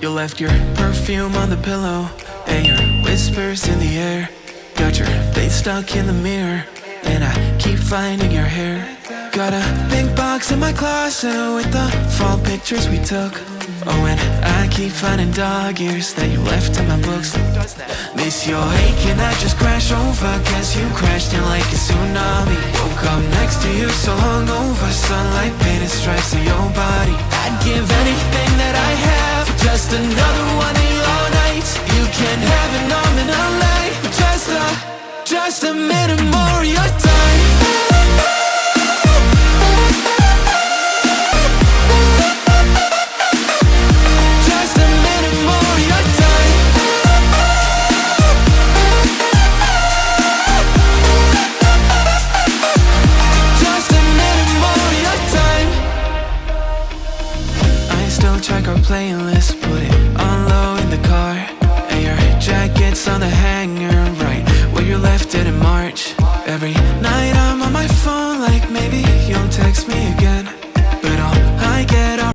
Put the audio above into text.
You left your perfume on the pillow and your whispers in the air. Got your face stuck in the mirror and I keep finding your hair. Got a big box in my closet with the fall pictures we took. Oh, and I keep finding dog ears that you left in my books. Miss your ache and I just crash over. Guess you crashed in like a tsunami. Woke up next to you so hungover. Sunlight painted stripes on your body. I'd give anything that I have for just another one of your nights. You can have it all in a light, but just a minute more of your time. Check our playlist, put it on low in the car. And your jacket's on the hanger, right where you left it in March. Every night I'm on my phone like maybe you'll text me again.